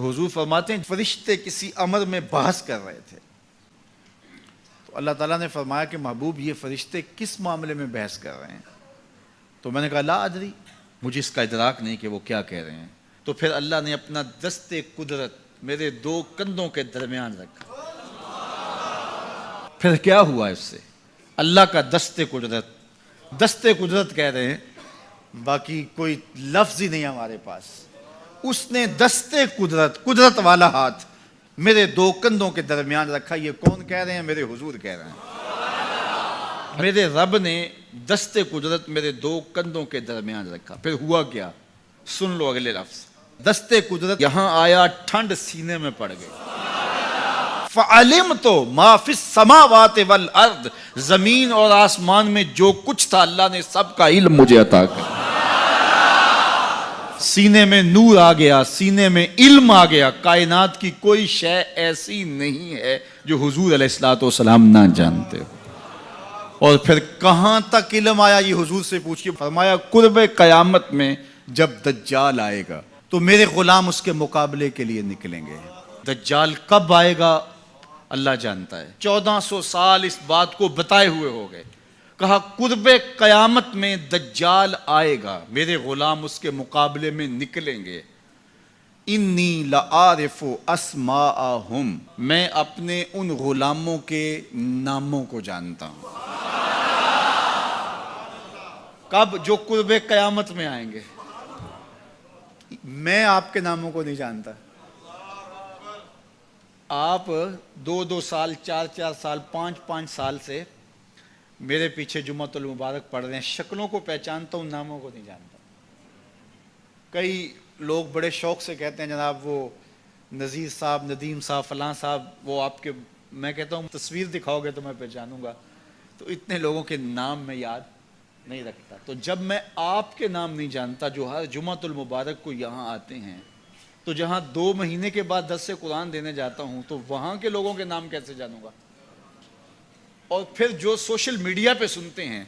حضور فرماتے ہیں فرشتے کسی امر میں بحث کر رہے تھے، تو اللہ تعالیٰ نے فرمایا کہ محبوب یہ فرشتے کس معاملے میں بحث کر رہے ہیں؟ تو میں نے کہا لا ادری، مجھے اس کا ادراک نہیں کہ وہ کیا کہہ رہے ہیں۔ تو پھر اللہ نے اپنا دست قدرت میرے دو کندھوں کے درمیان رکھا۔ پھر کیا ہوا اس سے؟ اللہ کا دست قدرت کہہ رہے ہیں، باقی کوئی لفظ ہی نہیں ہمارے پاس۔ اس نے دست قدرت والا ہاتھ میرے دو کندھوں کے درمیان رکھا۔ یہ کون کہہ رہے ہیں؟ میرے حضور کہہ رہے ہیں۔ میرے رب نے دست قدرت میرے دو کندھوں کے درمیان رکھا۔ پھر ہوا کیا؟ سن لو اگلے لفظ۔ دست قدرت یہاں آیا، ٹھنڈ سینے میں پڑ گئی۔ فَعَلِمْتُ مَا فِي السَّمَاوَاتِ وَالْأَرْضِ، زمین اور آسمان میں جو کچھ تھا اللہ نے سب کا علم مجھے عطا کیا۔ سینے میں نور آ گیا، سینے میں علم آ گیا۔ کائنات کی کوئی شے ایسی نہیں ہے جو حضور علیہ الصلوۃ والسلام نہ جانتے ہو۔ اور پھر کہاں تک علم آیا یہ حضور سے پوچھیے۔ فرمایا قرب قیامت میں جب دجال آئے گا تو میرے غلام اس کے مقابلے کے لیے نکلیں گے۔ دجال کب آئے گا اللہ جانتا ہے۔ 1400 سال اس بات کو بتائے ہوئے ہو گئے۔ کہا قرب قیامت میں دجال آئے گا، میرے غلام اس کے مقابلے میں نکلیں گے۔ انی لعارف اسماءہم، میں اپنے ان غلاموں کے ناموں کو جانتا ہوں۔ کب؟ جو قرب قیامت میں آئیں گے۔ میں آپ کے ناموں کو نہیں جانتا۔ آپ 2 سال 4 سال 5 سال سے میرے پیچھے جمعۃ المبارک پڑھ رہے ہیں، شکلوں کو پہچانتا ہوں، ناموں کو نہیں جانتا۔ کئی لوگ بڑے شوق سے کہتے ہیں جناب وہ نذیر صاحب، ندیم صاحب، فلاں صاحب، وہ آپ کے، میں کہتا ہوں تصویر دکھاؤ گے تو میں پہچانوں گا۔ تو اتنے لوگوں کے نام میں یاد نہیں رکھتا۔ تو جب میں آپ کے نام نہیں جانتا جو ہر جمعۃ المبارک کو یہاں آتے ہیں، تو جہاں 2 مہینے کے بعد درس قرآن دینے جاتا ہوں تو وہاں کے لوگوں کے نام کیسے جانوں گا؟ اور پھر جو سوشل میڈیا پہ سنتے ہیں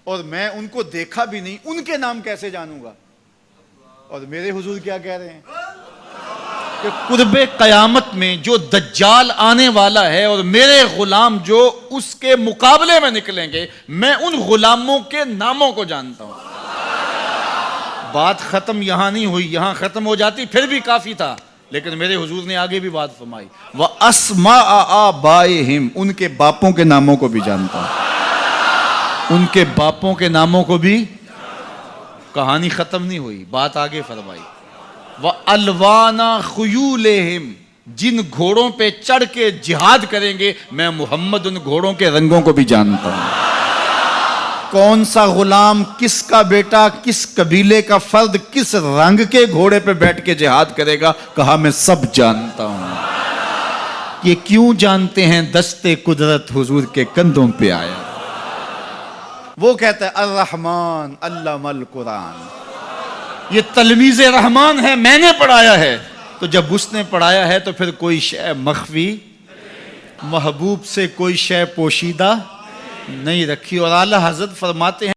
اور میں ان کو دیکھا بھی نہیں، ان کے نام کیسے جانوں گا؟ اور میرے حضور کیا کہہ رہے ہیں کہ قرب قیامت میں جو دجال آنے والا ہے اور میرے غلام جو اس کے مقابلے میں نکلیں گے، میں ان غلاموں کے ناموں کو جانتا ہوں۔ بات ختم یہاں نہیں ہوئی، یہاں ختم ہو جاتی پھر بھی کافی تھا، لیکن میرے حضور نے آگے بھی بات فرمائی۔ وَأَسْمَاءَ آبَائِهِمْ، ان کے باپوں کے ناموں کو بھی جانتا ہوں۔ ان کے باپوں کے ناموں کو بھی۔ کہانی ختم نہیں ہوئی، بات آگے فرمائی۔ وَأَلْوَانَ خُيُولِهِمْ، جن گھوڑوں پہ چڑھ کے جہاد کریں گے میں محمد ان گھوڑوں کے رنگوں کو بھی جانتا ہوں۔ کون سا غلام، کس کا بیٹا، کس قبیلے کا فرد کس رنگ کے گھوڑے پہ بیٹھ کے جہاد کرے گا، کہا میں سب جانتا ہوں۔ یہ کیوں جانتے ہیں؟ دست قدرت حضور کے کندھوں پہ آیا۔ وہ کہتا ہے الرحمن علم القرآن، یہ تلمیذ رحمان ہے، میں نے پڑھایا ہے۔ تو جب اس نے پڑھایا ہے تو پھر کوئی شے مخفی، محبوب سے کوئی شے پوشیدہ نہیں رکھی۔ اور اعلیٰ حضرت فرماتے ہیں